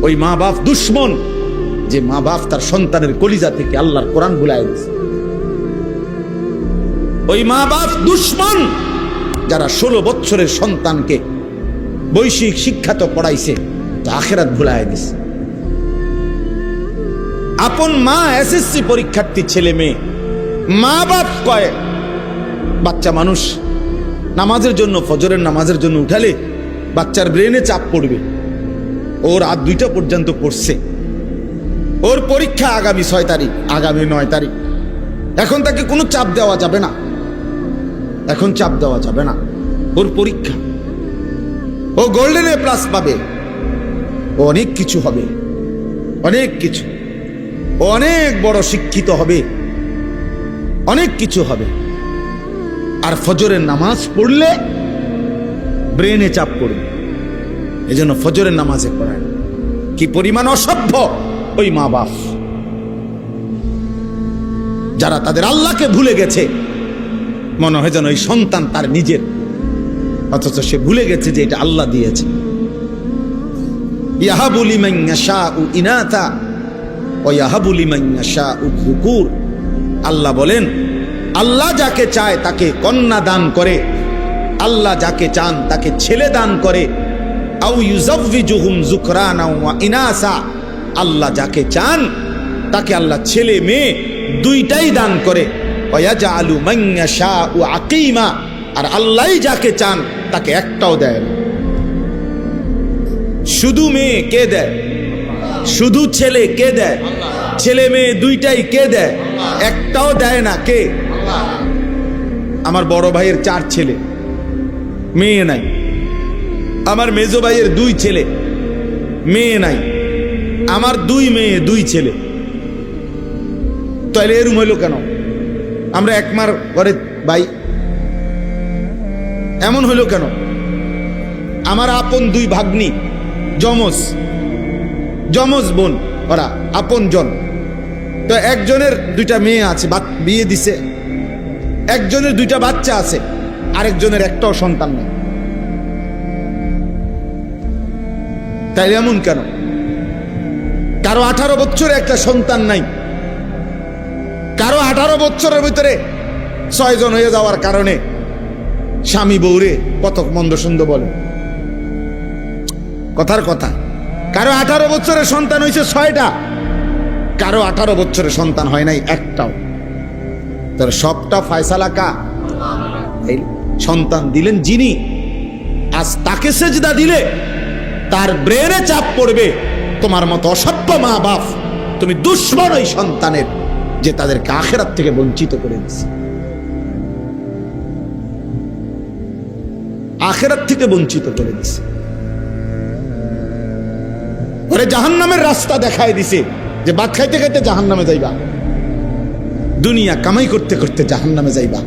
ওই মা বাপ দুশ্মন, যে মা বাপ তার সন্তানের কলিজা থেকে আল্লাহর কোরআন ভুলায় দিয়েছে। ওই মা বাপ দুশ্মন যারা 16 বছরের সন্তানকে বৈশ্বিক শিক্ষা তো পড়াইছে, আখিরাত ভুলায় দিছে। আপন মা এসএসসি পরীক্ষার্থী ছেলে মেয়ে, মা বাপ কয় বাচ্চা মানুষ নামাজের জন্য, ফজরের নামাজের জন্য উঠালে বাচ্চার ব্রেনে চাপ পড়বে। ওর রাত 2টা পর্যন্ত পড়ছে, ওর পরীক্ষা আগামী 6 তারিখ, আগামী 9 তারিখ। এখন তাকে কোনো চাপ দেওয়া যাবে না, এখন চাপ দেওয়া যাবে না। ওর পরীক্ষা, ও গোল্ডেন এ প্লাস পাবে, ও অনেক কিছু হবে, অনেক কিছু, ও অনেক বড় শিক্ষিত হবে, অনেক কিছু হবে। আর ফজরের নামাজ পড়লে ব্রেনে চাপ পড়বে, এজন্য ফজরের নামাজে পড়ায়। কি পরিমাণ অসভ্য ওই মা বাপ, যারা তাদের আল্লাহকে ভুলে গেছে। মনে হয় যেন ওই সন্তান তার নিজের, অথচ সে ভুলে গেছে যে এটা আল্লাহ দিয়েছে। ইয়াহাবু লিমান ইয়াশাউ ইনাতা ওয়া ইয়াহাবু লিমান ইয়াশাউ যুকুর। আল্লাহ বলেন, আল্লাহ যাকে চায় তাকে কন্যা দান করে, আল্লাহ যাকে চান তাকে ছেলে দান করে। আও ইউযাওয়িজুহুম যুকরানা ওয়া ইনাসা। আল্লাহ যাকে চান তাকে আল্লাহ ছেলে মেয়ে দুইটাই দান করে। ওয়া ইয়াজআলু মান ইয়াশাউ আকীমা। আর আল্লাহই যাকে চান তাকে একটাও দেয় না। শুধু মেয়ে কে দেয়? শুধু ছেলে কে দেয়? ছেলে মেয়ে দুইটাই কে দেয়? একটাও দেয় না। কে? আমার বড় ভাইয়ের 4 ছেলে, মেয়ে নাই। আমার মেজো ভাইয়ের 2 ছেলে, মেয়ে নাই। আমার 2 মেয়ে 2 ছেলে। তাহলে এরম হইল কেন? আমরা এক মার ঘরে ভাই, এমন হইল কেন? আমার আপন 2 ভাগ্নি, যমজ যমজ বোন, ওরা আপন জন। তো একজনের 2টা মেয়ে আছে, বিয়ে দিছে। একজনের 2টা বাচ্চা আছে, আরেকজনের একটাও সন্তান নেই। তাইলে এমন কেন? কারো 18 বছরে একটা সন্তান নাই, কারো 18 বছরের ভিতরে 6 জন হয়ে যাওয়ার কারণে স্বামী বউরে কত মন্দ সুন্দ বলে। কথার কথা, কারো 18 বছরের সন্তান হয়েছে 6টা, কারো 18 বছরের সন্তান হয় নাই একটাও। তার সবটা ফয়সালা কা? এই সন্তান দিলেন যিনি, আজ তাকে সেজদা দিলে তার ব্রেনে চাপ পড়বে। তোমার মতো অসভ্য মা বাপ, তুমি দুশ্মন ওই সন্তানের, যে তাদেরকে আখিরাত থেকে বঞ্চিত করে দিচ্ছে, আখিরাত থেকে বঞ্চিত করে দিচ্ছে। ওরে জাহান্নামের রাস্তা দেখায় দিছে, যে ভাত খাইতে খাইতে জাহান্নামে যাইবা, দুনিয়া কামাই করতে করতে জাহান্নামে যাইবা।